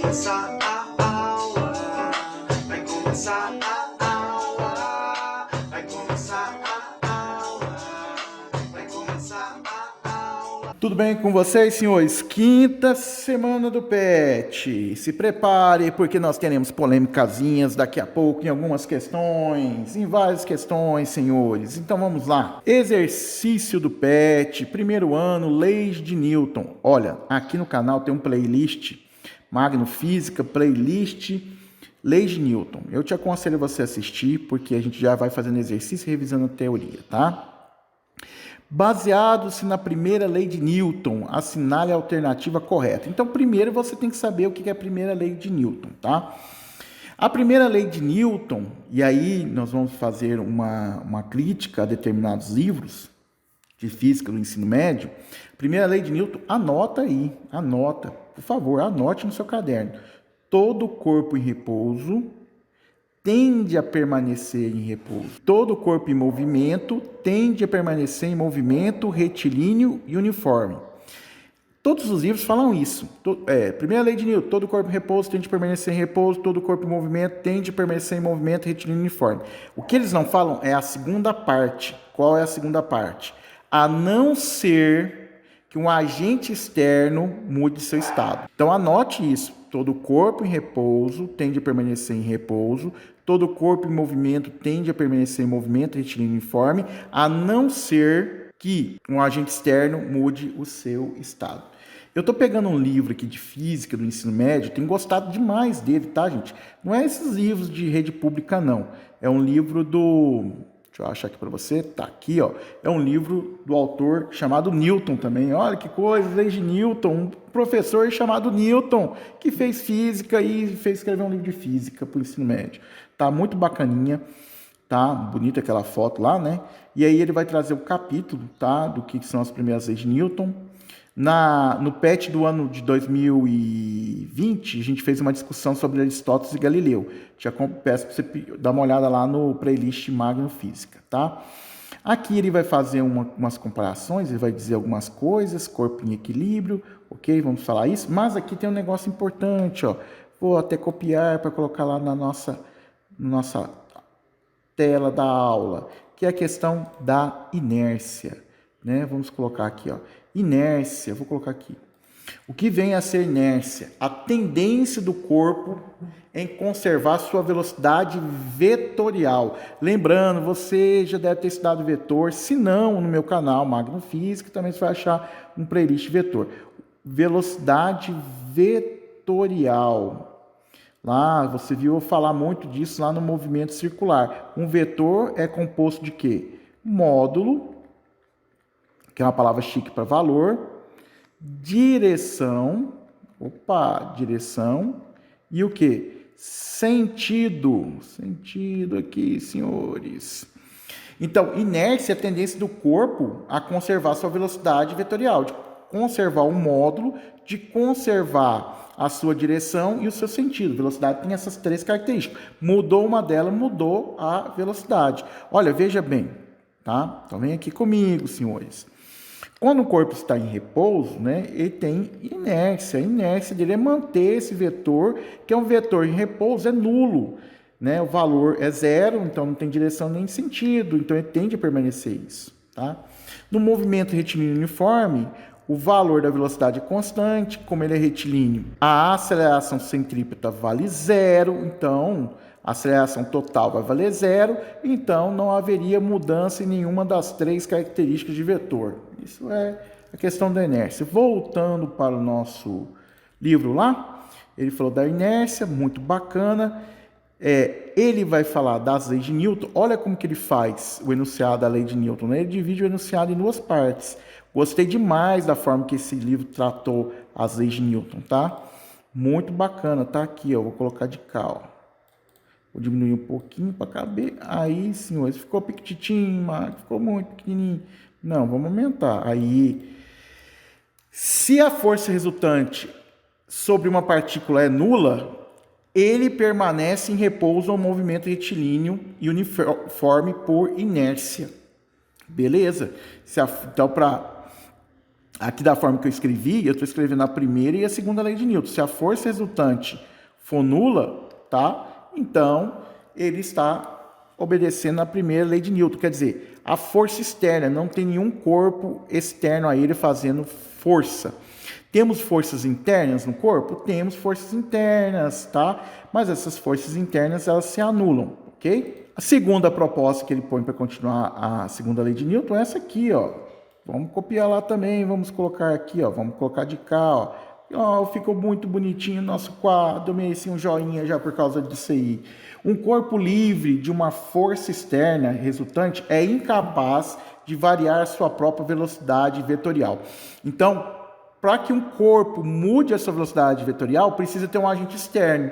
começar a aula, vai começar a aula, vai começar a aula, vai começar a aula. Tudo bem com vocês, senhores? Quinta semana do PET. Se prepare, porque nós teremos polêmicazinhas daqui a pouco em algumas questões, em várias questões, senhores. Então vamos lá. Exercício do PET, primeiro ano, leis de Newton. Olha, aqui no canal tem um playlist, Magno Física, playlist Leis de Newton. Eu te aconselho você assistir, porque a gente já vai fazendo exercício e revisando a teoria, tá? Baseado-se na primeira lei de Newton, assinale a alternativa correta. Então, primeiro você tem que saber o que é a primeira lei de Newton, tá? A primeira lei de Newton, e aí nós vamos fazer uma crítica a determinados livros de física do ensino médio. Primeira lei de Newton, anota aí, anota, por favor, anote no seu caderno. Todo corpo em repouso tende a permanecer em repouso. Todo corpo em movimento tende a permanecer em movimento retilíneo e uniforme. Todos os livros falam isso. Primeira lei de Newton, todo corpo em repouso tende a permanecer em repouso, todo corpo em movimento tende a permanecer em movimento retilíneo e uniforme. O que eles não falam é a segunda parte. Qual é a segunda parte? A não ser que um agente externo mude seu estado. Então anote isso. Todo corpo em repouso tende a permanecer em repouso, todo corpo em movimento tende a permanecer em movimento retilíneo uniforme, a não ser que um agente externo mude o seu estado. Eu estou pegando um livro aqui de física do ensino médio, tenho gostado demais dele, tá, gente? Não é esses livros de rede pública, não. É um livro do... Deixa eu achar aqui para você. Tá aqui, ó. É um livro do autor chamado Newton também. Olha que coisa, leis de Newton. Um professor chamado Newton que fez física e fez escrever um livro de física para o ensino médio. Tá muito bacaninha. Tá bonita aquela foto lá, né? E aí ele vai trazer o capítulo, tá? Do que são as primeiras leis de Newton. No PET do ano de 2020, a gente fez uma discussão sobre Aristóteles e Galileu. Já peço para você dar uma olhada lá no playlist Magno Física, tá? Aqui ele vai fazer umas comparações, ele vai dizer algumas coisas, corpo em equilíbrio, ok? Vamos falar isso. Mas aqui tem um negócio importante, ó. Vou até copiar para colocar lá na nossa tela da aula, que é a questão da inércia, né? Vamos colocar aqui, ó. Inércia, vou colocar aqui. O que vem a ser inércia? A tendência do corpo em conservar sua velocidade vetorial. Lembrando, você já deve ter estudado vetor, se não, no meu canal Magno Física, também você vai achar um playlist vetor. Velocidade vetorial. Lá, você viu eu falar muito disso lá no movimento circular. Um vetor é composto de quê? Módulo, que é uma palavra chique para valor, direção, direção, e o que? Sentido aqui, senhores. Então, inércia é a tendência do corpo a conservar sua velocidade vetorial, de conservar o módulo, de conservar a sua direção e o seu sentido. Velocidade tem essas três características. Mudou uma delas, mudou a velocidade. Olha, veja bem, tá? Então, vem aqui comigo, senhores. Quando o corpo está em repouso, né, ele tem inércia. A inércia dele é manter esse vetor, que é um vetor em repouso, é nulo. Né? O valor é zero, então não tem direção nem sentido, então ele tende a permanecer isso. Tá? No movimento retilíneo uniforme, o valor da velocidade é constante, como ele é retilíneo. A aceleração centrípeta vale zero, então a aceleração total vai valer zero, então não haveria mudança em nenhuma das três características de vetor. Isso é a questão da inércia. Voltando para o nosso livro lá, ele falou da inércia, muito bacana. Ele vai falar das leis de Newton. Olha como que ele faz o enunciado da lei de Newton, né? Ele divide o enunciado em duas partes. Gostei demais da forma que esse livro tratou as leis de Newton, tá? Muito bacana, tá aqui, ó. Vou colocar de cá, ó. Vou diminuir um pouquinho para caber. Aí, senhores, ficou pequitinho, ficou muito pequenininho. Não, vamos aumentar. Aí, se a força resultante sobre uma partícula é nula, ele permanece em repouso ao movimento retilíneo e uniforme por inércia. Beleza? Então, para aqui da forma que eu escrevi, eu estou escrevendo a primeira e a segunda lei de Newton. Se a força resultante for nula, tá? Então, ele está obedecendo a primeira lei de Newton. Quer dizer, a força externa, não tem nenhum corpo externo a ele fazendo força. Temos forças internas no corpo? Temos forças internas, tá? Mas essas forças internas, elas se anulam, ok? A segunda proposta que ele põe para continuar a segunda lei de Newton é essa aqui, ó. Vamos copiar lá também, vamos colocar aqui, ó. Vamos colocar de cá, ó. Oh, ficou muito bonitinho o nosso quadro, eu mereci um joinha já por causa disso aí. Um corpo livre de uma força externa resultante é incapaz de variar sua própria velocidade vetorial. Então, para que um corpo mude a sua velocidade vetorial, precisa ter um agente externo.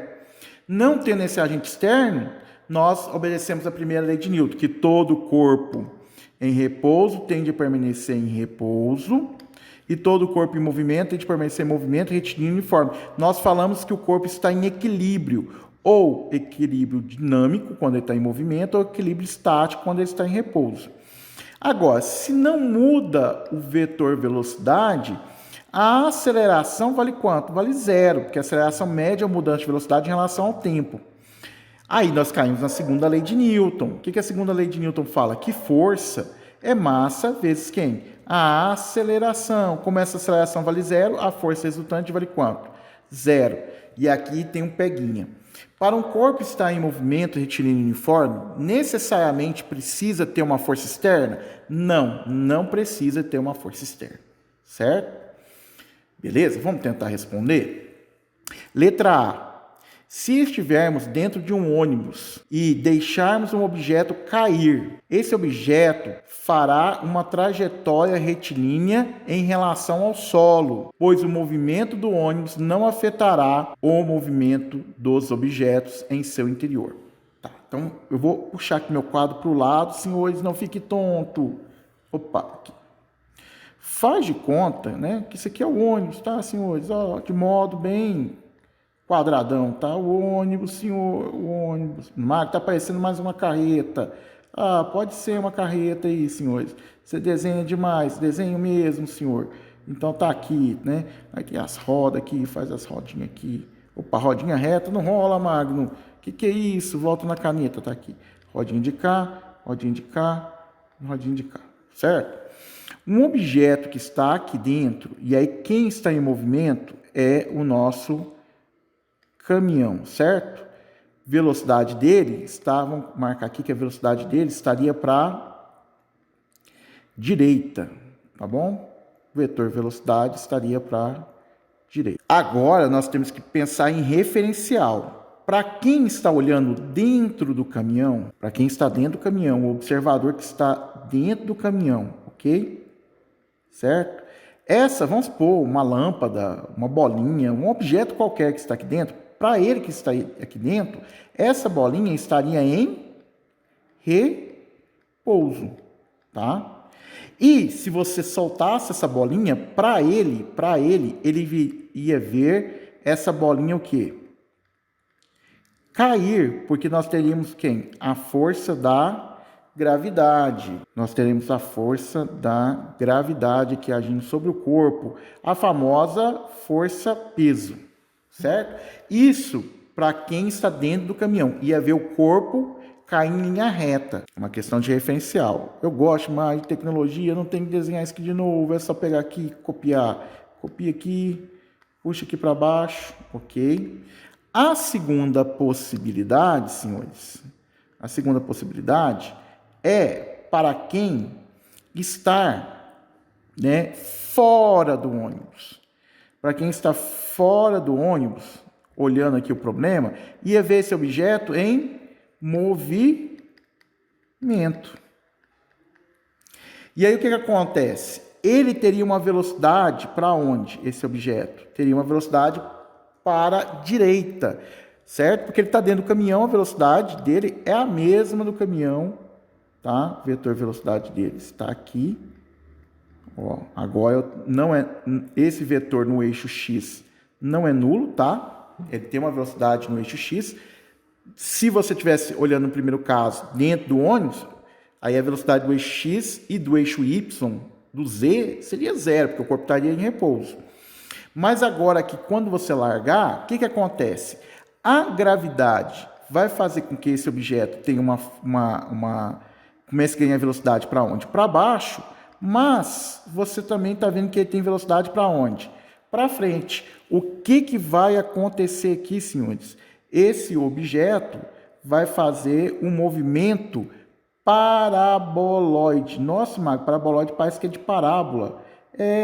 Não tendo esse agente externo, nós obedecemos a primeira lei de Newton, que todo corpo em repouso tende a permanecer em repouso, e todo corpo em movimento tem de permanecer em movimento retilíneo uniforme. Nós falamos que o corpo está em equilíbrio, ou equilíbrio dinâmico, quando ele está em movimento, ou equilíbrio estático, quando ele está em repouso. Agora, se não muda o vetor velocidade, a aceleração vale quanto? Vale zero, porque a aceleração média é a mudança de velocidade em relação ao tempo. Aí nós caímos na segunda lei de Newton. O que a segunda lei de Newton fala? Que força é massa vezes quem? A aceleração. Como essa aceleração vale zero, a força resultante vale quanto? Zero. E aqui tem um peguinha. Para um corpo estar em movimento retilíneo uniforme, necessariamente precisa ter uma força externa? Não, não precisa ter uma força externa. Certo? Beleza? Vamos tentar responder? Letra A. Se estivermos dentro de um ônibus e deixarmos um objeto cair, esse objeto fará uma trajetória retilínea em relação ao solo, pois o movimento do ônibus não afetará o movimento dos objetos em seu interior. Tá, então, eu vou puxar aqui meu quadro para o lado, senhores, não fique tonto. Opa, aqui. Faz de conta, né, que isso aqui é o ônibus, tá, senhores? Ó, de modo bem quadradão, tá? O ônibus, senhor, o ônibus. Marco, tá parecendo mais uma carreta. Ah, pode ser uma carreta aí, senhores. Você desenha demais, desenho mesmo, senhor. Então tá aqui, né? Aí tem as rodas aqui, faz as rodinhas aqui. Opa, rodinha reta, não rola, Magno. Que é isso? Volta na caneta, tá aqui. Rodinha de cá, rodinha de cá, rodinha de cá, certo? Um objeto que está aqui dentro, e aí quem está em movimento é o nosso caminhão, certo? Velocidade dele está, vamos marcar aqui que a velocidade dele estaria para direita, tá bom? Vetor velocidade estaria para direita. Agora nós temos que pensar em referencial. Para quem está olhando dentro do caminhão, para quem está dentro do caminhão, o observador que está dentro do caminhão, ok? Certo? Essa, vamos supor, uma lâmpada, uma bolinha, um objeto qualquer que está aqui dentro, para ele que está aqui dentro, essa bolinha estaria em repouso, tá? E se você soltasse essa bolinha, para ele ia ver essa bolinha o quê? Cair, porque nós teríamos quem? A força da gravidade. Nós teremos a força da gravidade que agindo sobre o corpo, a famosa força-peso, certo? Isso para quem está dentro do caminhão. Ia ver o corpo caindo em linha reta. É uma questão de referencial. Eu gosto mais de tecnologia, não tenho que desenhar isso aqui de novo, é só pegar aqui, copiar. Copia aqui, puxa aqui para baixo, ok? A segunda possibilidade, senhores, a segunda possibilidade é para quem está, né, fora do ônibus. Para quem está fora do ônibus, olhando aqui o problema, ia ver esse objeto em movimento. E aí o que acontece? Ele teria uma velocidade para onde? Esse objeto teria uma velocidade para a direita, certo? Porque ele está dentro do caminhão, a velocidade dele é a mesma do caminhão, tá? Vetor velocidade dele está aqui. Ó, agora não é esse vetor no eixo X não é nulo, tá? Ele tem uma velocidade no eixo X. Se você estivesse olhando no primeiro caso dentro do ônibus, aí a velocidade do eixo X e do eixo Y do Z seria zero, porque o corpo estaria em repouso. Mas agora que quando você largar, o que acontece? A gravidade vai fazer com que esse objeto tenha comece a ganhar velocidade para onde? Para baixo, mas você também está vendo que ele tem velocidade para onde? Para frente. O que vai acontecer aqui, senhores? Esse objeto vai fazer um movimento paraboloide. Nossa, Marco, paraboloide parece que é de parábola.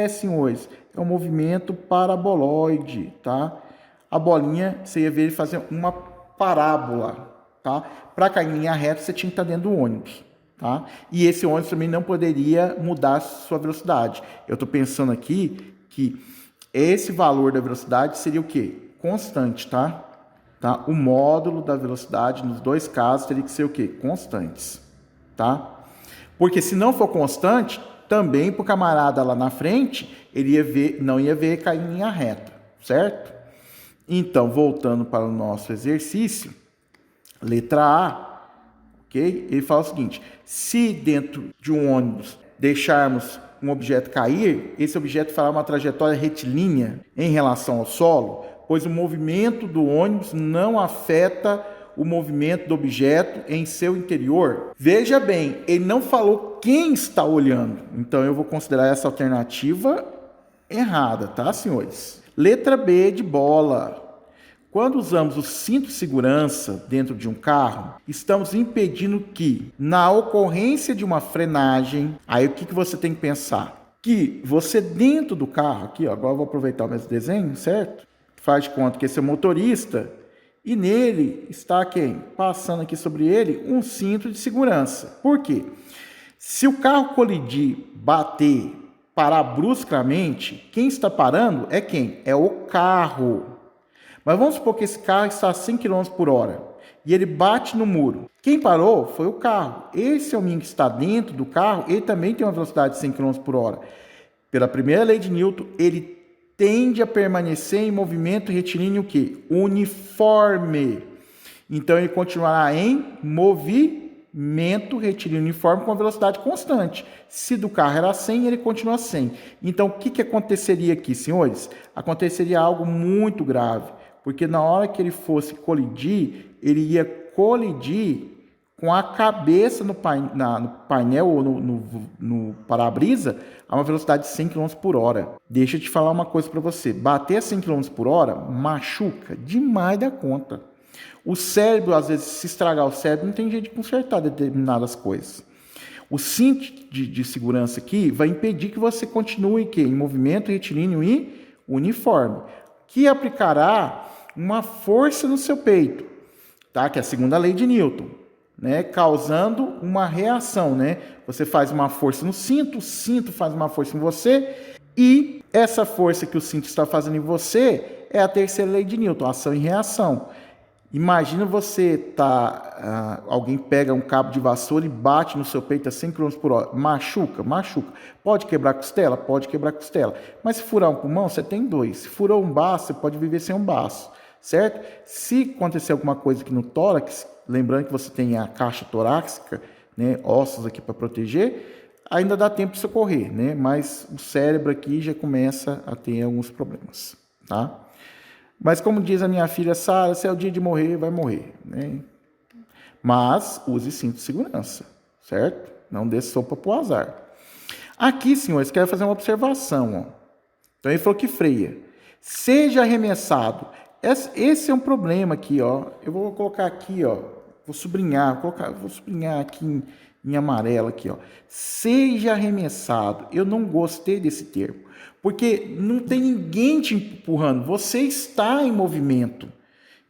Senhores, é um movimento paraboloide, tá? A bolinha, você ia ver ele fazer uma parábola, tá? Para cair em linha reta, você tinha que estar dentro do ônibus, tá? E esse ônibus também não poderia mudar a sua velocidade. Eu estou pensando aqui que esse valor da velocidade seria o quê? Constante, tá? O módulo da velocidade, nos dois casos, teria que ser o quê? Constantes, tá? Porque se não for constante, também para o camarada lá na frente, ele não ia ver cair em linha reta, certo? Então, voltando para o nosso exercício, letra A, ok? Ele fala o seguinte: se dentro de um ônibus deixarmos um objeto cair, esse objeto fará uma trajetória retilínea em relação ao solo, pois o movimento do ônibus não afeta o movimento do objeto em seu interior. Veja bem, ele não falou quem está olhando, então eu vou considerar essa alternativa errada, tá, senhores? Letra B de bola. Quando usamos o cinto de segurança dentro de um carro, estamos impedindo que, na ocorrência de uma frenagem, aí o que você tem que pensar? Que você dentro do carro, aqui, ó, agora eu vou aproveitar o mesmo desenho, certo? Faz de conta que esse é o motorista, e nele está quem? Passando aqui sobre ele um cinto de segurança. Por quê? Se o carro colidir, bater, parar bruscamente, quem está parando é quem? É o carro. Mas vamos supor que esse carro está a 100 km por hora e ele bate no muro. Quem parou foi o carro. Esse homem que está dentro do carro, ele também tem uma velocidade de 100 km por hora. Pela primeira lei de Newton, ele tende a permanecer em movimento retilíneo o quê? Uniforme. Então, ele continuará em movimento retilíneo uniforme com velocidade constante. Se do carro era 100, ele continua 100. Então, o que aconteceria aqui, senhores? Aconteceria algo muito grave, porque na hora que ele fosse colidir, ele ia colidir com a cabeça no painel ou no para-brisa a uma velocidade de 100 km por hora. Deixa eu te falar uma coisa para você. Bater a 100 km por hora machuca demais da conta. O cérebro, às vezes, se estragar o cérebro, não tem jeito de consertar determinadas coisas. O cinto de segurança aqui vai impedir que você continue em movimento retilíneo e uniforme, que aplicará uma força no seu peito, tá? Que é a segunda lei de Newton, né? Causando uma reação, né? Você faz uma força no cinto, o cinto faz uma força em você, e essa força que o cinto está fazendo em você é a terceira lei de Newton, ação e reação. Imagina você alguém pega um cabo de vassoura e bate no seu peito a 100 km por hora. Machuca, machuca. Pode quebrar costela? Pode quebrar costela. Mas se furar um pulmão, você tem dois. Se furou um baço, você pode viver sem um baço, certo? Se acontecer alguma coisa aqui no tórax, lembrando que você tem a caixa torácica, né, ossos aqui para proteger, ainda dá tempo de socorrer, né? Mas o cérebro aqui já começa a ter alguns problemas, tá? Mas como diz a minha filha Sara, se é o dia de morrer, vai morrer, né? Mas use cinto de segurança, certo? Não dê sopa pro azar. Aqui, senhores, quero fazer uma observação, ó. Então ele falou que freia. Seja arremessado. Esse é um problema aqui, ó. Eu vou colocar aqui, ó. Vou sublinhar aqui em amarelo aqui, ó. Seja arremessado. Eu não gostei desse termo, porque não tem ninguém te empurrando, você está em movimento.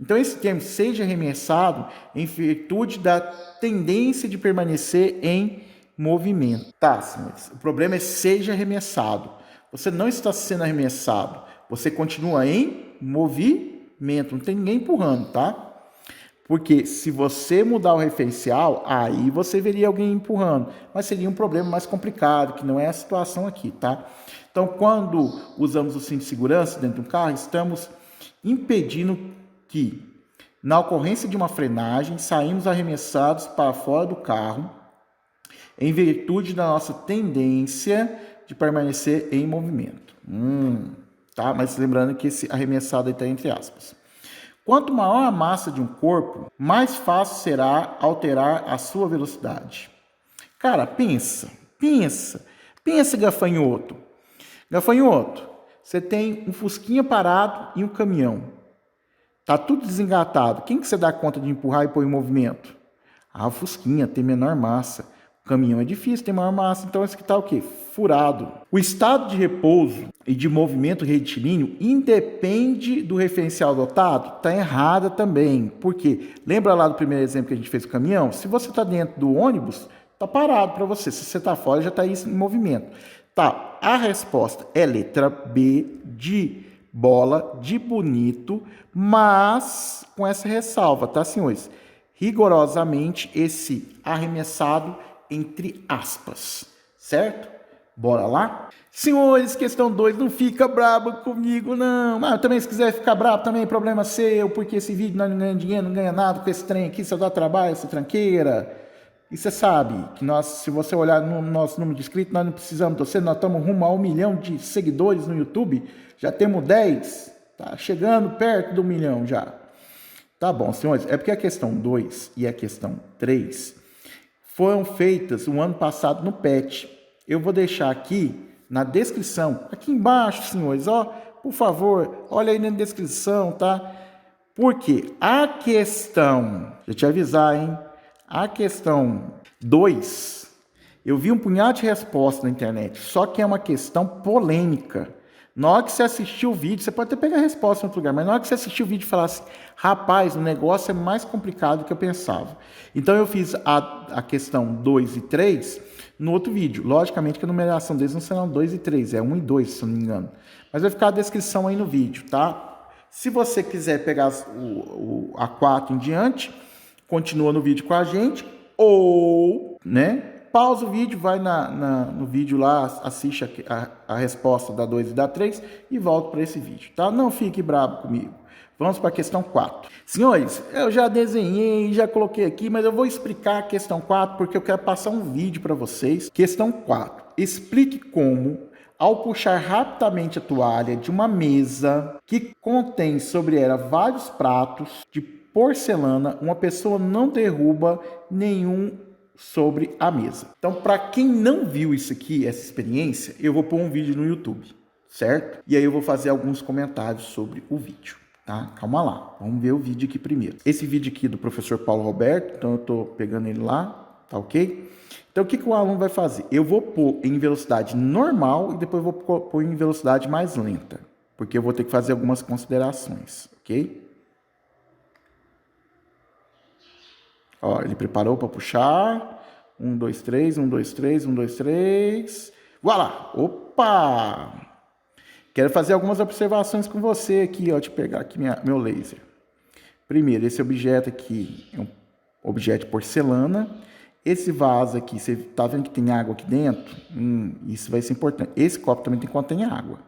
Então, esse termo, seja arremessado, em virtude da tendência de permanecer em movimento. Tá, senhores, o problema é seja arremessado. Você não está sendo arremessado, você continua em movimento, não tem ninguém empurrando, tá? Porque se você mudar o referencial, aí você veria alguém empurrando, mas seria um problema mais complicado, que não é a situação aqui, tá? Então, quando usamos o cinto de segurança dentro do carro, estamos impedindo que, na ocorrência de uma frenagem, saímos arremessados para fora do carro, em virtude da nossa tendência de permanecer em movimento. Tá? Mas lembrando que esse arremessado aí está entre aspas. Quanto maior a massa de um corpo, mais fácil será alterar a sua velocidade. Cara, pensa, gafanhoto. Gafanhoto, você tem um fusquinha parado e um caminhão. Tá tudo desengatado. Quem que você dá conta de empurrar e pôr em movimento? Ah, o fusquinha tem menor massa. O caminhão é difícil, tem maior massa. Então esse aqui tá o quê? Furado. O estado de repouso e de movimento retilíneo independe do referencial adotado? Tá errada também. Por quê? Lembra lá do primeiro exemplo que a gente fez do caminhão? Se você tá dentro do ônibus, tá parado para você. Se você tá fora, já tá em movimento. Tá, a resposta é letra B, de bola, de bonito, mas com essa ressalva, tá, senhores? Rigorosamente esse arremessado entre aspas, certo? Bora lá? Senhores, questão 2, não fica brabo comigo, não. Mas também, se quiser ficar brabo, também é problema seu, porque esse vídeo nós não ganhamos dinheiro, não ganha nada com esse trem aqui, só dá trabalho, essa tranqueira. E você sabe que nós, se você olhar no nosso número de inscritos, nós não precisamos de você, nós estamos rumo a 1 milhão de seguidores no YouTube, já temos 10, tá chegando perto do 1 milhão já. Tá bom, senhores, é porque a questão 2 e a questão 3 foram feitas o ano passado no PET. Eu vou deixar aqui na descrição, aqui embaixo, senhores, ó, por favor, olha aí na descrição, tá? Porque a questão, deixa eu te avisar, hein? A questão 2, eu vi um punhado de respostas na internet, só que é uma questão polêmica. Na hora que você assistir o vídeo, você pode até pegar a resposta em outro lugar, mas na hora que você assistir o vídeo e falar assim, rapaz, o negócio é mais complicado do que eu pensava. Então eu fiz a questão 2 e 3 no outro vídeo. Logicamente que a numeração deles não serão 2 e 3, é 1 e 2, se eu não me engano. Mas vai ficar a descrição aí no vídeo, tá? Se você quiser pegar a 4 em diante, continua no vídeo com a gente, ou, né, pausa o vídeo, vai no vídeo lá, assiste a resposta da 2 e da 3 e volta para esse vídeo, tá? Não fique bravo comigo. Vamos para a questão 4. Senhores, eu já desenhei, já coloquei aqui, mas eu vou explicar a questão 4 porque eu quero passar um vídeo para vocês. Questão 4. Explique como, ao puxar rapidamente a toalha de uma mesa que contém sobre ela vários pratos de porcelana, uma pessoa não derruba nenhum sobre a mesa. Então, para quem não viu isso aqui, essa experiência, eu vou pôr um vídeo no YouTube, certo? E aí eu vou fazer alguns comentários sobre o vídeo, tá? Calma lá, vamos ver o vídeo aqui primeiro. Esse vídeo aqui é do professor Paulo Roberto, então eu tô pegando ele lá, tá ok? Então, o que o aluno vai fazer? Eu vou pôr em velocidade normal e depois vou pôr em velocidade mais lenta, porque eu vou ter que fazer algumas considerações, ok? Ó, ele preparou para puxar. 1, 2, 3, 1, 2, 3, 1, 2, 3. Voilá! Opa! Quero fazer algumas observações com você aqui, ó. Deixa eu pegar aqui meu laser. Primeiro, esse objeto aqui é um objeto de porcelana. Esse vaso aqui, você tá vendo que tem água aqui dentro? Isso vai ser importante. Esse copo também contém água.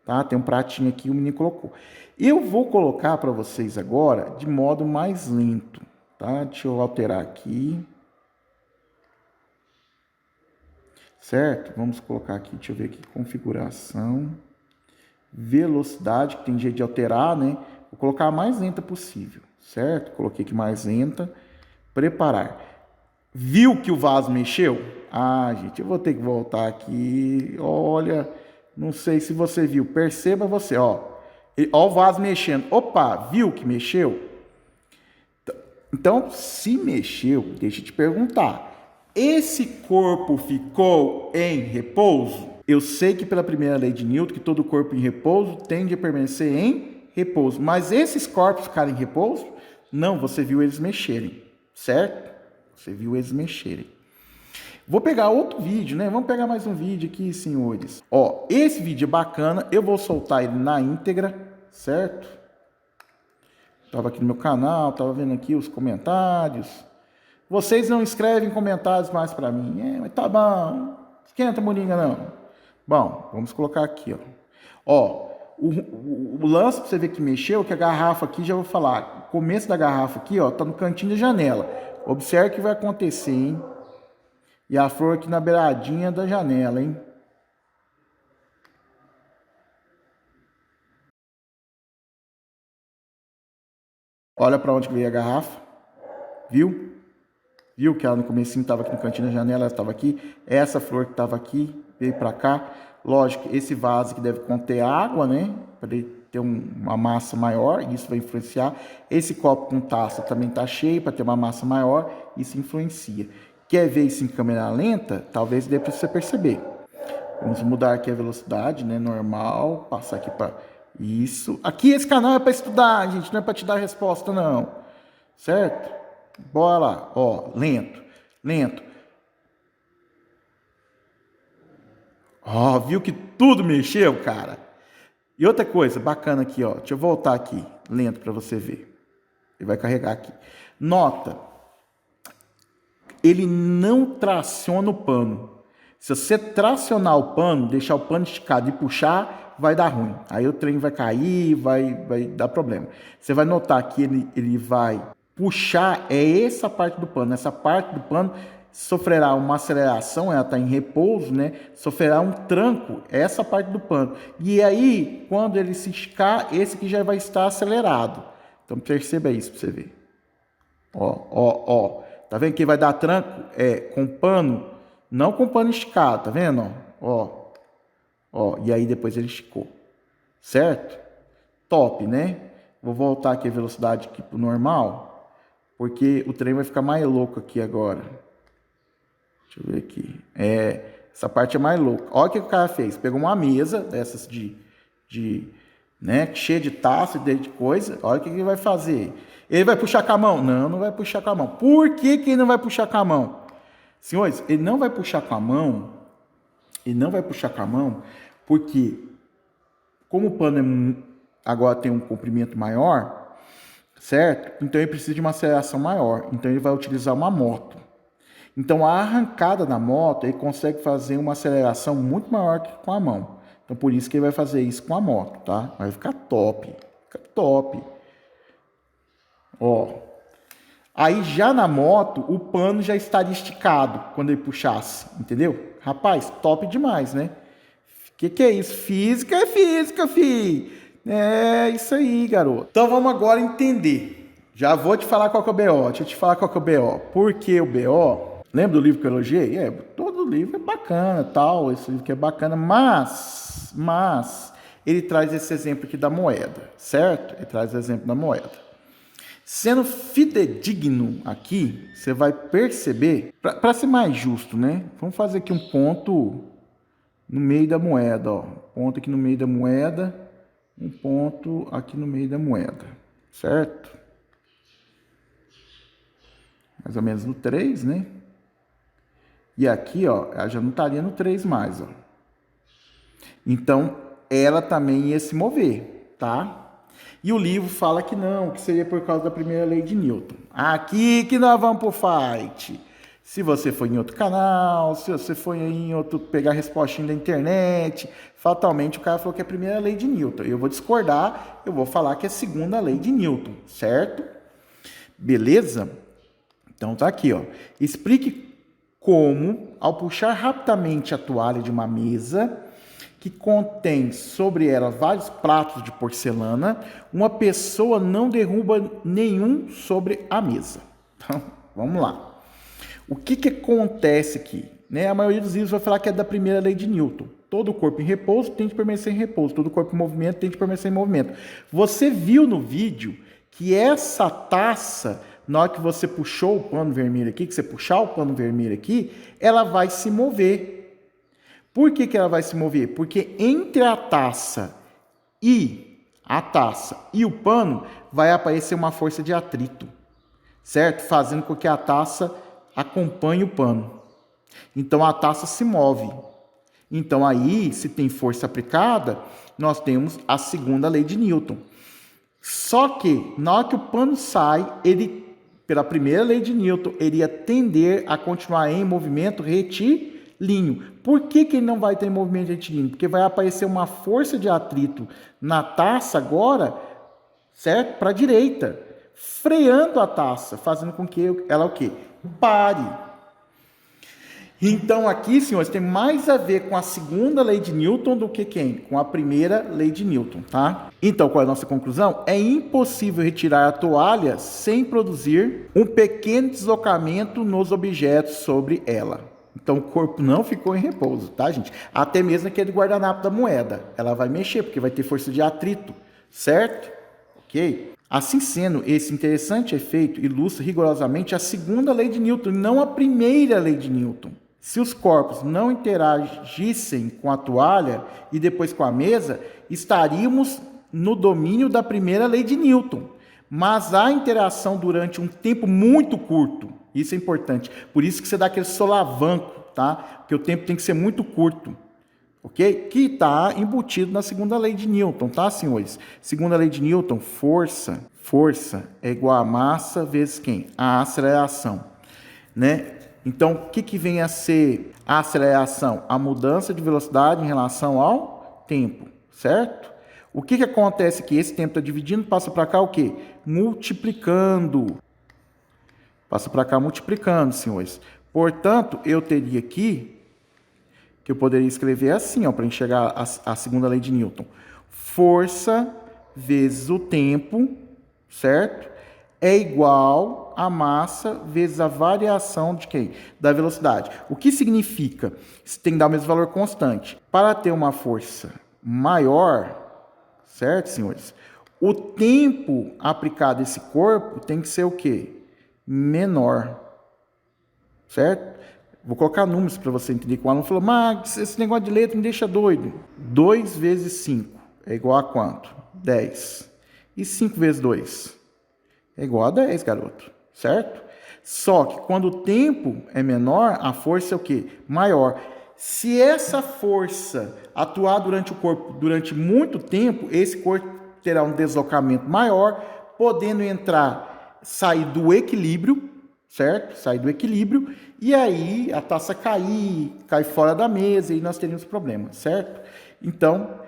Tá? Tem um pratinho aqui, o menino colocou. Eu vou colocar para vocês agora de modo mais lento. Tá? Deixa eu alterar aqui. Certo? Vamos colocar aqui, deixa eu ver aqui, configuração. Velocidade, que tem jeito de alterar, né? Vou colocar a mais lenta possível, certo? Coloquei aqui mais lenta. Preparar. Viu que o vaso mexeu? Ah, gente, eu vou ter que voltar aqui. Olha, não sei se você viu. Perceba você, ó. Ó o vaso mexendo. Opa, viu que mexeu? Então, se mexeu, deixa eu te perguntar, esse corpo ficou em repouso? Eu sei que pela primeira lei de Newton, que todo corpo em repouso tende a permanecer em repouso, mas esses corpos ficaram em repouso? Não, você viu eles mexerem, certo? Você viu eles mexerem. Vou pegar outro vídeo, né? Vamos pegar mais um vídeo aqui, senhores. Ó, esse vídeo é bacana, eu vou soltar ele na íntegra, certo? Estava aqui no meu canal, estava vendo aqui os comentários. Vocês não escrevem comentários mais para mim. Mas tá bom, esquenta moringa não. Bom, vamos colocar aqui, ó. Ó, o lance para você ver que mexeu, que a garrafa aqui, já vou falar, o começo da garrafa aqui, ó, tá no cantinho da janela. Observe o que vai acontecer, hein? E a flor aqui na beiradinha da janela, hein? Olha para onde que veio a garrafa. Viu? Viu que ela no comecinho estava aqui no cantinho da janela, ela estava aqui. Essa flor que estava aqui veio para cá. Lógico, esse vaso que deve conter água, né? Para ele ter uma massa maior, isso vai influenciar. Esse copo com taça também está cheio para ter uma massa maior, isso influencia. Quer ver isso em câmera lenta? Talvez dê para você perceber. Vamos mudar aqui a velocidade, né? Normal, passar aqui para isso. Aqui esse canal é para estudar, gente, não é para te dar resposta, não. Certo? Bora lá, ó, lento, lento. Ó, viu que tudo mexeu, cara? E outra coisa bacana aqui, ó. Deixa eu voltar aqui, lento para você ver. Ele vai carregar aqui. Nota, ele não traciona o pano. Se você tracionar o pano, deixar o pano esticado e puxar, vai dar ruim. Aí o trem vai cair, vai dar problema. Você vai notar que ele vai puxar, é essa parte do pano. Essa parte do pano sofrerá uma aceleração, ela está em repouso, né? Sofrerá um tranco, essa parte do pano. E aí, quando ele se esticar, esse aqui já vai estar acelerado. Então perceba isso para você ver. Ó. Tá vendo que vai dar tranco? Com pano, não com pano esticado, tá vendo? Ó, e aí depois ele esticou. Certo? Top, né? Vou voltar aqui a velocidade aqui pro normal, porque o trem vai ficar mais louco aqui agora. Deixa eu ver aqui. Essa parte é mais louca. Olha o que o cara fez. Pegou uma mesa dessas né, cheia de taça, de coisa. Olha o que ele vai fazer. Ele vai puxar com a mão? Não, não vai puxar com a mão. Por que ele não vai puxar com a mão? Senhores, ele não vai puxar com a mão. Ele não vai puxar com a mão porque, como o pano agora tem um comprimento maior, certo? Então ele precisa de uma aceleração maior. Então ele vai utilizar uma moto. Então a arrancada da moto, ele consegue fazer uma aceleração muito maior que com a mão. Então por isso que ele vai fazer isso com a moto, tá? Vai ficar top. Fica top. Ó. Aí já na moto, o pano já estaria esticado quando ele puxasse, entendeu? Rapaz, top demais, né? Que é isso? Física é física, fi. É isso aí, garoto. Então vamos agora entender. Já vou te falar qual que é o BO. Deixa eu te falar qual que é o BO. Por que o BO? Lembra do livro que eu elogiei? Todo livro é bacana, tal, esse livro que é bacana, mas ele traz esse exemplo aqui da moeda, certo? Ele traz o exemplo da moeda. Sendo fidedigno aqui, você vai perceber, para ser mais justo, né? Vamos fazer aqui um ponto no meio da moeda, ó. Ponto aqui no meio da moeda, um ponto aqui no meio da moeda, certo? Mais ou menos no 3, né? E aqui, ó, ela já não estaria no 3 mais, ó. Então, ela também ia se mover, tá? E o livro fala que não, que seria por causa da primeira lei de Newton. Aqui que nós vamos pro fight. Se você for em outro canal, se você for em outro, pegar respostinha da internet, fatalmente o cara falou que é a primeira lei de Newton. Eu vou discordar, eu vou falar que é a segunda lei de Newton, certo? Beleza? Então tá aqui, ó. Explique como, ao puxar rapidamente a toalha de uma mesa, que contém sobre ela vários pratos de porcelana, uma pessoa não derruba nenhum sobre a mesa. Então, vamos lá. O que acontece aqui? Né? A maioria dos livros vai falar que é da primeira lei de Newton. Todo corpo em repouso tem de permanecer em repouso. Todo corpo em movimento tem de permanecer em movimento. Você viu no vídeo que essa taça, na hora que você puxou o pano vermelho aqui, que você puxar o pano vermelho aqui, ela vai se mover. Por que ela vai se mover? Porque entre a taça e o pano vai aparecer uma força de atrito, certo? Fazendo com que a taça acompanhe o pano. Então a taça se move. Então aí, se tem força aplicada, nós temos a segunda lei de Newton. Só que, na hora que o pano sai, ele, pela primeira lei de Newton, ele ia tender a continuar em movimento retilíneo. Por que ele não vai ter movimento retilíneo? Porque vai aparecer uma força de atrito na taça agora, certo? Para a direita, freando a taça, fazendo com que ela o quê? Pare. Então aqui, senhores, tem mais a ver com a segunda lei de Newton do que quem? Com a primeira lei de Newton, tá? Então, qual é a nossa conclusão? É impossível retirar a toalha sem produzir um pequeno deslocamento nos objetos sobre ela. Então, o corpo não ficou em repouso, tá, gente? Até mesmo aquele guardanapo da moeda. Ela vai mexer, porque vai ter força de atrito, certo? Ok? Assim sendo, esse interessante efeito ilustra rigorosamente a segunda lei de Newton, e não a primeira lei de Newton. Se os corpos não interagissem com a toalha e depois com a mesa, estaríamos no domínio da primeira lei de Newton. Mas há interação durante um tempo muito curto. Isso é importante. Por isso que você dá aquele solavanco, tá? Porque o tempo tem que ser muito curto. Ok? Que está embutido na segunda lei de Newton, tá, senhores? Segunda lei de Newton, força é igual a massa vezes quem? A aceleração, né? Então, o que vem a ser a aceleração? A mudança de velocidade em relação ao tempo, certo? O que acontece aqui? Esse tempo está dividindo, passa para cá o quê? Multiplicando. Passa para cá multiplicando, senhores. Portanto, eu teria aqui, que eu poderia escrever assim, para enxergar a segunda lei de Newton. Força vezes o tempo, certo? É igual a massa vezes a variação de quem? Da velocidade. O que significa? Você tem que dar o mesmo valor constante. Para ter uma força maior, certo, senhores? O tempo aplicado a esse corpo tem que ser o quê? Menor, certo? Vou colocar números para você entender. O aluno falou, Max, esse negócio de letra me deixa doido. 2 vezes 5 é igual a quanto? 10. E 5 vezes 2? É igual a 10, garoto, certo? Só que quando o tempo é menor, a força é o quê? Maior. Se essa força atuar durante o corpo durante muito tempo, esse corpo terá um deslocamento maior, podendo sair do equilíbrio, certo? Sair do equilíbrio, e aí a taça cai fora da mesa e nós teríamos problemas, certo? Então,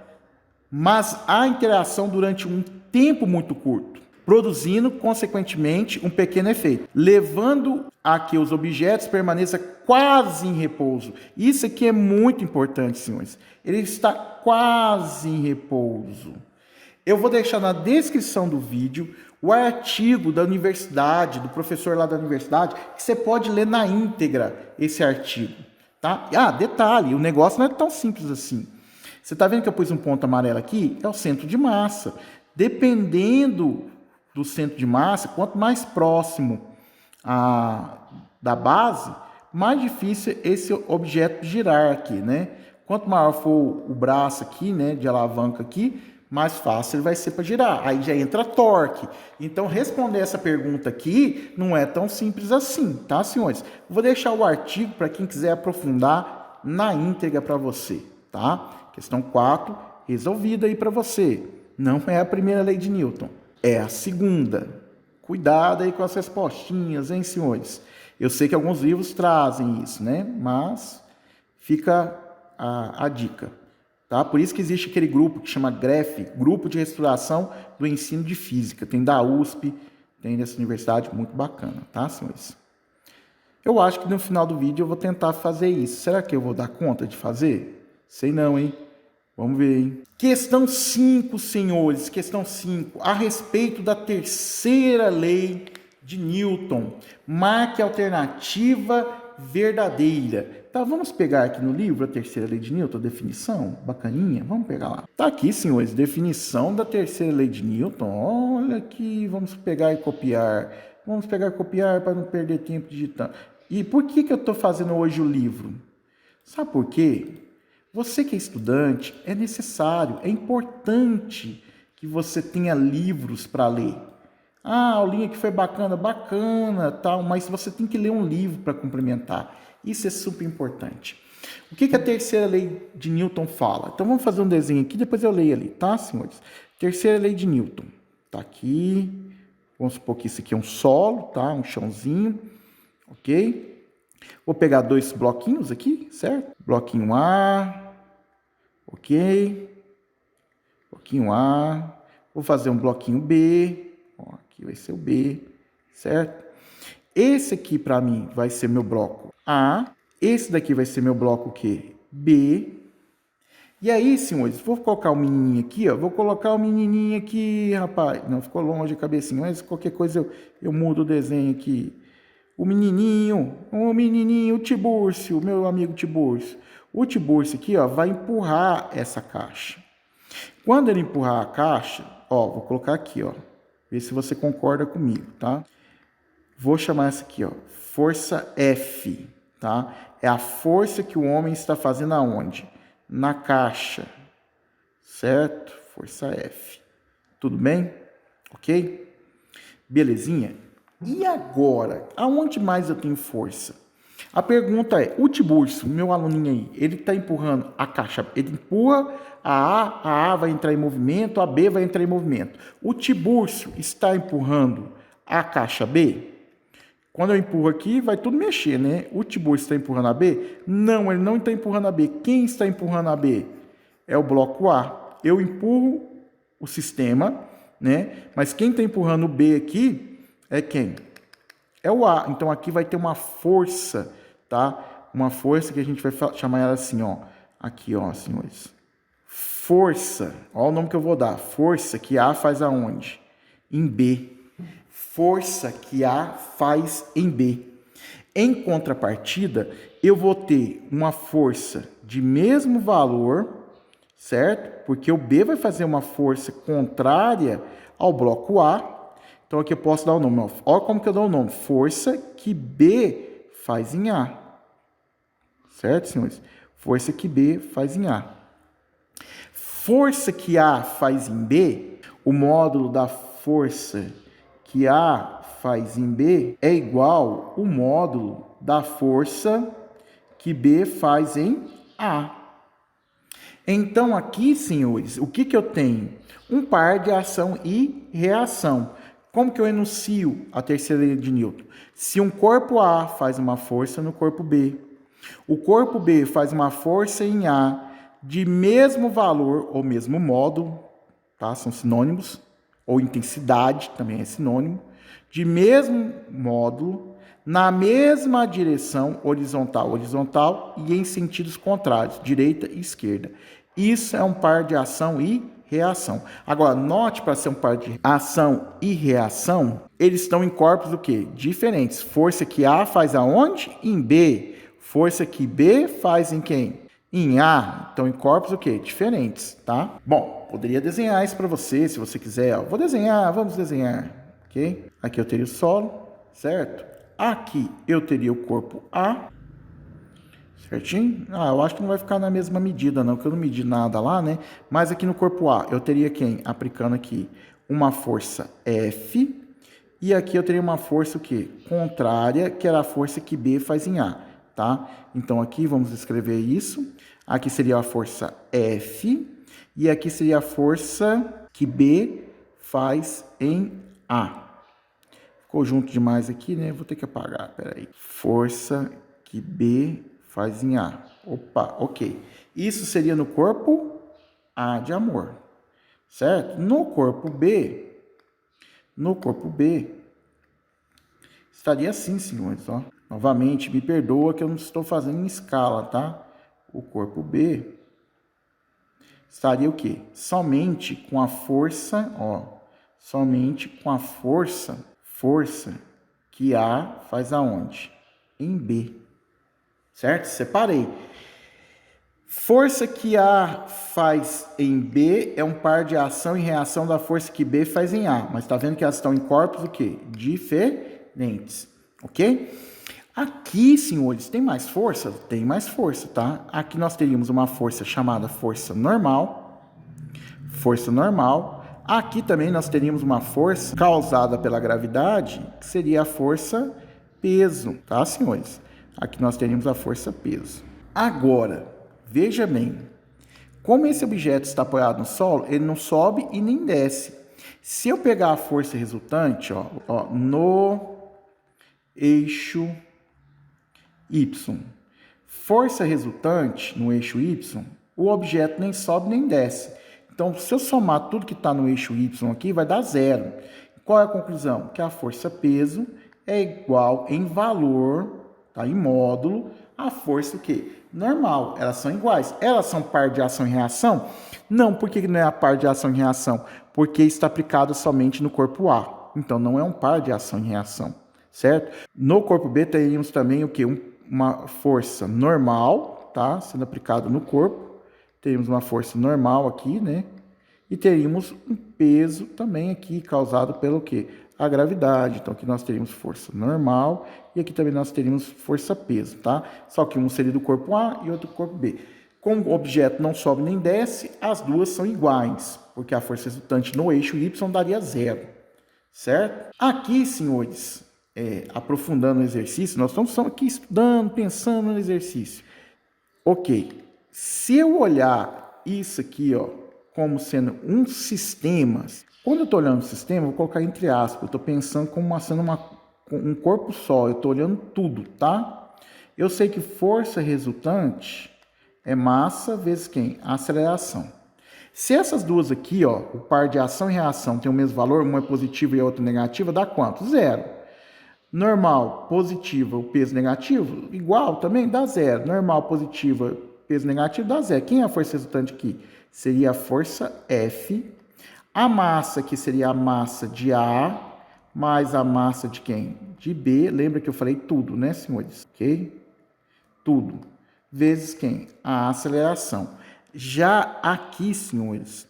mas há interação durante um tempo muito curto, produzindo, consequentemente, um pequeno efeito, levando a que os objetos permaneçam quase em repouso. Isso aqui é muito importante, senhores. Ele está quase em repouso. Eu vou deixar na descrição do vídeo o artigo da universidade, do professor lá da universidade, que você pode ler na íntegra esse artigo, tá? Ah, detalhe, o negócio não é tão simples assim. Você está vendo que eu pus um ponto amarelo aqui? É o centro de massa. Dependendo do centro de massa, quanto mais próximo da base, mais difícil é esse objeto girar aqui, né? Quanto maior for o braço aqui, né, de alavanca aqui, mais fácil ele vai ser para girar. Aí já entra torque. Então, responder essa pergunta aqui não é tão simples assim, tá, senhores? Vou deixar o artigo para quem quiser aprofundar na íntegra para você, tá? Questão 4, resolvida aí para você. Não é a primeira lei de Newton, é a segunda. Cuidado aí com as respostinhas, hein, senhores? Eu sei que alguns livros trazem isso, né? Mas fica a dica. Tá? Por isso que existe aquele grupo que chama GREF, Grupo de Restauração do Ensino de Física. Tem da USP, tem dessa universidade, muito bacana, tá, senhores? Eu acho que no final do vídeo eu vou tentar fazer isso. Será que eu vou dar conta de fazer? Sei não, hein? Vamos ver, hein? Questão 5, senhores. Questão 5. A respeito da terceira lei de Newton. Marque a alternativa verdadeira. Tá, vamos pegar aqui no livro a terceira lei de Newton, a definição, bacaninha, vamos pegar lá. Tá aqui, senhores, definição da terceira lei de Newton, olha aqui, vamos pegar e copiar para não perder tempo digitando. E por que eu estou fazendo hoje o livro? Sabe por quê? Você que é estudante, é necessário, é importante que você tenha livros para ler. Ah, a aulinha que foi bacana, tal, mas você tem que ler um livro para complementar. Isso é super importante. O que a terceira lei de Newton fala? Então vamos fazer um desenho aqui, depois eu leio ali, tá, senhores? Terceira lei de Newton. Tá aqui. Vamos supor que isso aqui é um solo, tá? Um chãozinho, ok? Vou pegar 2 bloquinhos aqui, certo? Bloquinho A, ok? Bloquinho A. Vou fazer um bloquinho B. Ó, aqui vai ser o B, certo? Esse aqui, para mim, vai ser meu bloco A. Esse daqui vai ser meu bloco o quê? B. E aí, senhores, vou colocar o menininho aqui, ó. Vou colocar o menininho aqui, rapaz. Não, ficou longe a cabecinha, mas qualquer coisa eu mudo o desenho aqui. O menininho, o Tibúrcio, meu amigo Tibúrcio. O Tibúrcio aqui, ó, vai empurrar essa caixa. Quando ele empurrar a caixa, ó, vou colocar aqui, ó. Ver se você concorda comigo, tá? Vou chamar essa aqui, ó, força F, tá? É a força que o homem está fazendo aonde? Na caixa, certo? Força F. Tudo bem? Ok? Belezinha? E agora, aonde mais eu tenho força? A pergunta é, o Tibúrcio, meu aluninho aí, ele está empurrando a caixa, ele empurra a A vai entrar em movimento, a B vai entrar em movimento. O Tibúrcio está empurrando a caixa B? Quando eu empurro aqui, vai tudo mexer, né? O Tibúrcio está empurrando a B? Não, ele não está empurrando a B. Quem está empurrando a B? É o bloco A. Eu empurro o sistema, né? Mas quem está empurrando o B aqui é quem? É o A. Então aqui vai ter uma força, tá? Uma força que a gente vai chamar ela assim, ó. Aqui, ó, senhores. Força. Olha o nome que eu vou dar. Força que A faz aonde? Em B. Força que A faz em B. Em contrapartida, eu vou ter uma força de mesmo valor, certo? Porque o B vai fazer uma força contrária ao bloco A. Então aqui eu posso dar o nome. Ó. Olha como que eu dou o nome. Força que B faz em A. Certo, senhores? Força que B faz em A. Força que A faz em B, o módulo da força que A faz em B é igual ao módulo da força que B faz em A. Então, aqui, senhores, o que eu tenho? Um par de ação e reação. Como que eu enuncio a terceira lei de Newton? Se um corpo A faz uma força no corpo B, o corpo B faz uma força em A de mesmo valor ou mesmo módulo, tá? São sinônimos, ou intensidade também é sinônimo, de mesmo módulo, na mesma direção horizontal e em sentidos contrários, direita e esquerda. Isso é um par de ação e reação. Agora, note, para ser um par de ação e reação, eles estão em corpos do quê? Diferentes. Força que A faz aonde? Em B. Força que B faz em quem? Em A. Então, em corpos o quê? Diferentes, tá? Bom, poderia desenhar isso para você, se você quiser. Vou desenhar, vamos desenhar, ok? Aqui eu teria o solo, certo? Aqui eu teria o corpo A, certinho? Ah, eu acho que não vai ficar na mesma medida, não, porque eu não medi nada lá, né? Mas aqui no corpo A, eu teria quem? Aplicando aqui uma força F, e aqui eu teria uma força o quê? Contrária, que era a força que B faz em A, tá? Então, aqui vamos escrever isso. Aqui seria a força F, e aqui seria a força que B faz em A. Ficou junto demais aqui, né? Vou ter que apagar, peraí. Força que B faz em A. Opa, ok. Isso seria no corpo A de amor, certo? No corpo B, estaria assim, senhores, ó. Novamente, me perdoa que eu não estou fazendo em escala, tá? O corpo B estaria o quê? Somente com a força, ó. Somente com a força que A faz aonde? Em B. Certo? Separei. Força que A faz em B é um par de ação e reação da força que B faz em A. Mas está vendo que elas estão em corpos o quê? Diferentes. Ok? Aqui, senhores, tem mais força? Tem mais força, tá? Aqui nós teríamos uma força chamada força normal. Força normal. Aqui também nós teríamos uma força causada pela gravidade, que seria a força peso, tá, senhores? Aqui nós teríamos a força peso. Agora, veja bem, como esse objeto está apoiado no solo, ele não sobe e nem desce. Se eu pegar a força resultante, ó, no eixo Y, força resultante no eixo Y, o objeto nem sobe nem desce. Então, se eu somar tudo que está no eixo Y aqui, vai dar zero. Qual é a conclusão? Que a força peso é igual em valor, tá, em módulo, A força o quê? Normal, elas são iguais. Elas são par de ação e reação? Não, por que não é a par de ação e reação? Porque está aplicado somente no corpo A. Então, não é um par de ação e reação, certo? No corpo B, teríamos também o quê? Uma força normal, tá? Sendo aplicado no corpo. Teríamos uma força normal aqui, né? E teríamos um peso também aqui causado pelo quê? A gravidade. Então, aqui nós teríamos força normal e aqui também nós teríamos força-peso, tá? Só que um seria do corpo A e outro do corpo B. Como o objeto não sobe nem desce, as duas são iguais, porque a força resultante no eixo Y daria 0, certo? Aqui, senhores, aprofundando o exercício, nós estamos aqui estudando, pensando no exercício. Ok, se eu olhar isso aqui, ó, como sendo um sistema, quando eu estou olhando o sistema, eu vou colocar entre aspas, eu estou pensando como sendo um corpo só, eu estou olhando tudo, tá? Eu sei que força resultante é massa vezes quem? A aceleração. Se essas duas aqui, ó, o par de ação e reação tem o mesmo valor, uma é positiva e a outra negativa, dá quanto? 0. Normal, positiva, o peso negativo, igual também, dá 0. Normal, positiva, peso negativo, dá 0. Quem é a força resultante aqui? Seria a força F. A massa, que seria a massa de A, mais a massa de quem? De B. Lembra que eu falei tudo, né, senhores? Ok? Tudo. Vezes quem? A aceleração. Já aqui, senhores,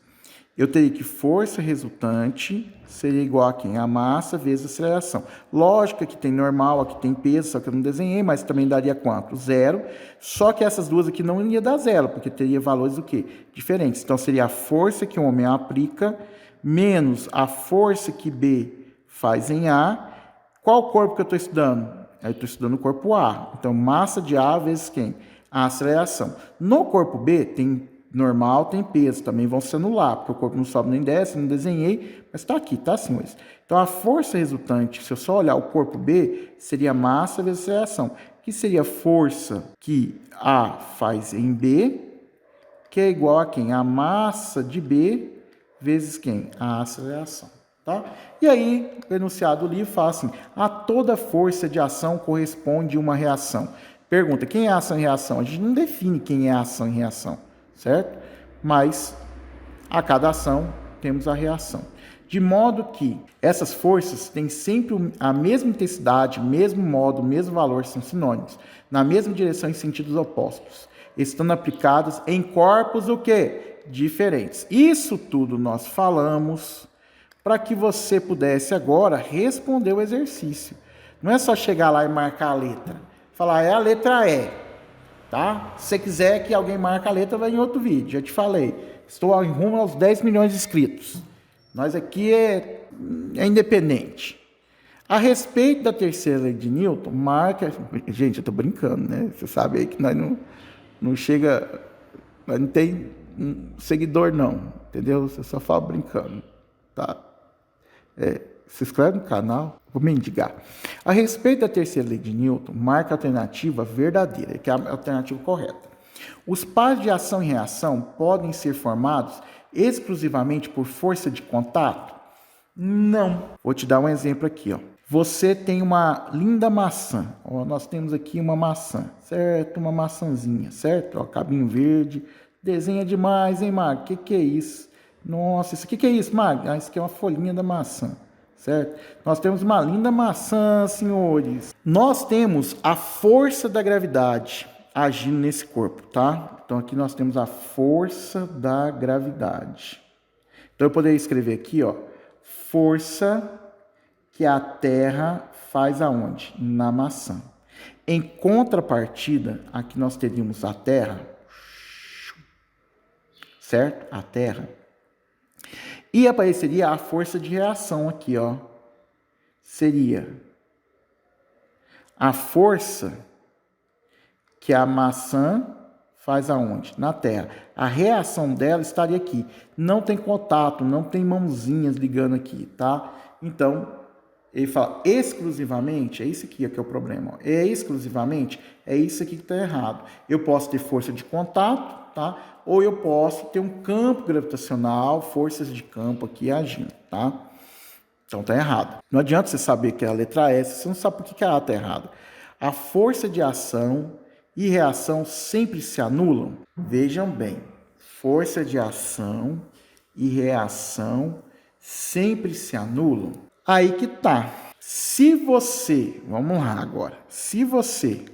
eu teria que força resultante seria igual a quem? A massa vezes a aceleração. Lógico que tem normal, aqui tem peso, só que eu não desenhei, mas também daria quanto? 0. Só que essas duas aqui não iria dar 0, porque teria valores o quê? Diferentes. Então, seria a força que o homem aplica menos a força que B faz em A. Qual corpo que eu estou estudando? Eu estou estudando o corpo A. Então, massa de A vezes quem? A aceleração. No corpo B, tem normal, tem peso. Também vão se anular, porque o corpo não sobe nem desce, não desenhei, mas está aqui, tá, senhores? Então, a força resultante, se eu só olhar o corpo B, seria massa vezes aceleração, que seria a força que A faz em B, que é igual a quem? A massa de B vezes quem? A aceleração. Tá? E aí, o enunciado do livro fala assim: a toda força de ação corresponde uma reação. Pergunta: quem é ação e reação? A gente não define quem é ação e reação, certo? Mas a cada ação temos a reação. De modo que essas forças têm sempre a mesma intensidade, mesmo modo, mesmo valor, são sinônimos, na mesma direção em sentidos opostos, estando aplicadas em corpos o quê? Diferentes. Isso tudo nós falamos para que você pudesse agora responder o exercício. Não é só chegar lá e marcar a letra. Falar, é a letra E, tá? Se você quiser que alguém marque a letra, vai em outro vídeo. Já te falei. Estou em rumo aos 10 milhões de inscritos. Nós aqui é independente. A respeito da terceira lei de Newton, marca... Gente, eu estou brincando, né? Você sabe aí que nós não chega... Nós não tem seguidor, não. Entendeu? Você só fala brincando, tá? Se inscreve no canal, vou mendigar. A respeito da terceira lei de Newton, marca a alternativa verdadeira, que é a alternativa correta. Os pares de ação e reação podem ser formados exclusivamente por força de contato? Não. Vou te dar um exemplo aqui, ó. Você tem uma linda maçã. Ó, nós temos aqui uma maçã, certo? Uma maçãzinha, certo? Ó, cabinho verde. Desenha demais, hein, Mag? Que é isso? Nossa, isso aqui que é isso, Mag? Ah, isso aqui é uma folhinha da maçã, certo? Nós temos uma linda maçã, senhores. Nós temos a força da gravidade agindo nesse corpo, tá? Então, aqui nós temos a força da gravidade. Então, eu poderia escrever aqui, ó, força que a Terra faz aonde? Na maçã. Em contrapartida, aqui nós teríamos a Terra, certo? A Terra. E apareceria a força de reação aqui, ó. Seria a força que a maçã faz aonde? Na Terra. A reação dela estaria aqui. Não tem contato, não tem mãozinhas ligando aqui, tá? Então, ele fala exclusivamente, é isso aqui que é o problema. Ó. É exclusivamente, é isso aqui que está errado. Eu posso ter força de contato, tá? Ou eu posso ter um campo gravitacional, forças de campo aqui agindo, tá? Então tá errado. Não adianta você saber que é a letra S, você não sabe por que a A está errada. A força de ação e reação sempre se anulam? Vejam bem, força de ação e reação sempre se anulam? Aí que tá. Se você, vamos lá agora, se você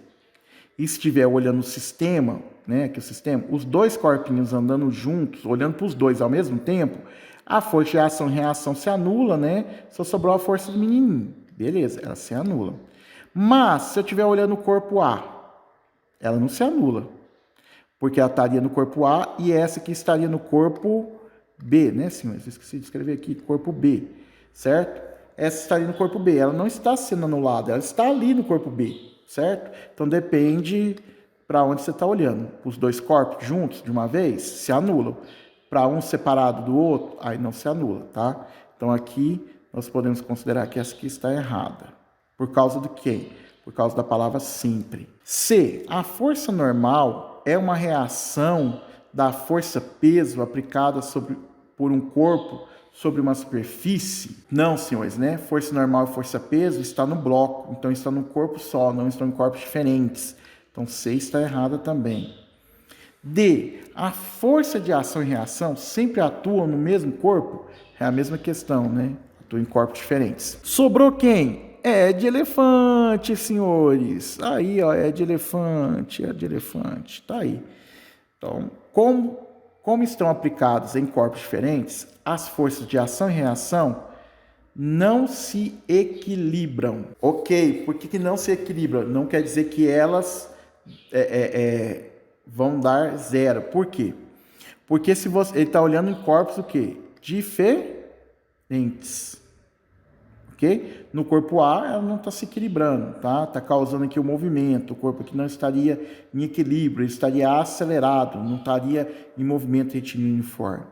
estiver olhando o sistema, né, que o sistema, os dois corpinhos andando juntos, olhando para os dois ao mesmo tempo, a força de ação e reação se anula, né? Só sobrou a força do menininho. Beleza, ela se anula. Mas, se eu estiver olhando o corpo A, ela não se anula. Porque ela estaria no corpo A e essa aqui estaria no corpo B, né, senhores? Eu esqueci de escrever aqui, corpo B, certo? Essa estaria no corpo B. Ela não está sendo anulada, ela está ali no corpo B, certo? Então, depende para onde você está olhando. Os dois corpos juntos, de uma vez, se anulam. Para um separado do outro, aí não se anula, tá? Então, aqui, nós podemos considerar que essa aqui está errada. Por causa do quê? Por causa da palavra sempre. C. A força normal é uma reação da força-peso aplicada por um corpo sobre uma superfície? Não, senhores, né? Força normal e força-peso está no bloco. Então, está num corpo só, não estão em corpos diferentes. Então, C está errada também. D. A força de ação e reação sempre atuam no mesmo corpo? É a mesma questão, né? Atuam em corpos diferentes. Sobrou quem? É de elefante, senhores. Aí, ó, é de elefante, tá aí. Então, como estão aplicados em corpos diferentes, as forças de ação e reação não se equilibram. Ok, por que não se equilibram? Não quer dizer que elas vão dar zero. Por quê? Porque se você, ele está olhando em corpos o quê? Diferentes. Ok? No corpo A, ela não está se equilibrando, tá? Está causando aqui o movimento. O corpo aqui não estaria em equilíbrio, ele estaria acelerado, não estaria em movimento retilíneo uniforme,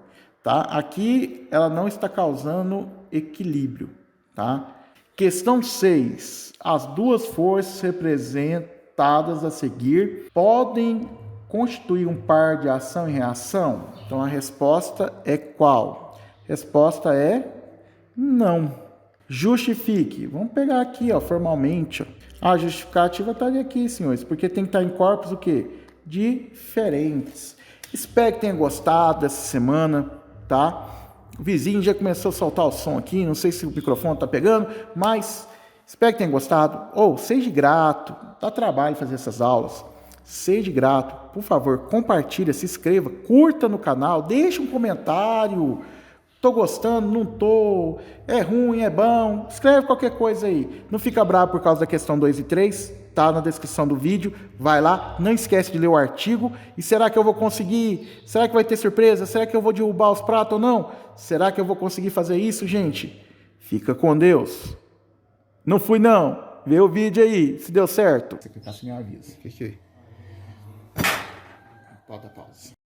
tá? Aqui, ela não está causando equilíbrio, tá? Questão 6. As duas forças representadas a seguir podem constituir um par de ação e reação? Então, a resposta é qual? A resposta é não. Justifique. Vamos pegar aqui, ó, formalmente. Ó. A justificativa estaria aqui, senhores, porque tem que estar em corpos o quê? Diferentes. Espero que tenha gostado dessa semana, tá? O vizinho já começou a soltar o som aqui, não sei se o microfone está pegando, mas espero que tenha gostado. Ou seja grato, dá trabalho fazer essas aulas. Seja grato, por favor, compartilha, se inscreva, curta no canal, deixa um comentário. Tô gostando, não tô, é ruim, é bom, escreve qualquer coisa aí. Não fica bravo por causa da questão 2 e 3, tá na descrição do vídeo, vai lá, não esquece de ler o artigo. E será que eu vou conseguir? Será que vai ter surpresa? Será que eu vou derrubar os pratos ou não? Será que eu vou conseguir fazer isso, gente? Fica com Deus. Não fui não, vê o vídeo aí, se deu certo. Você clicar sem aviso, fique aí. Pode dar pausa.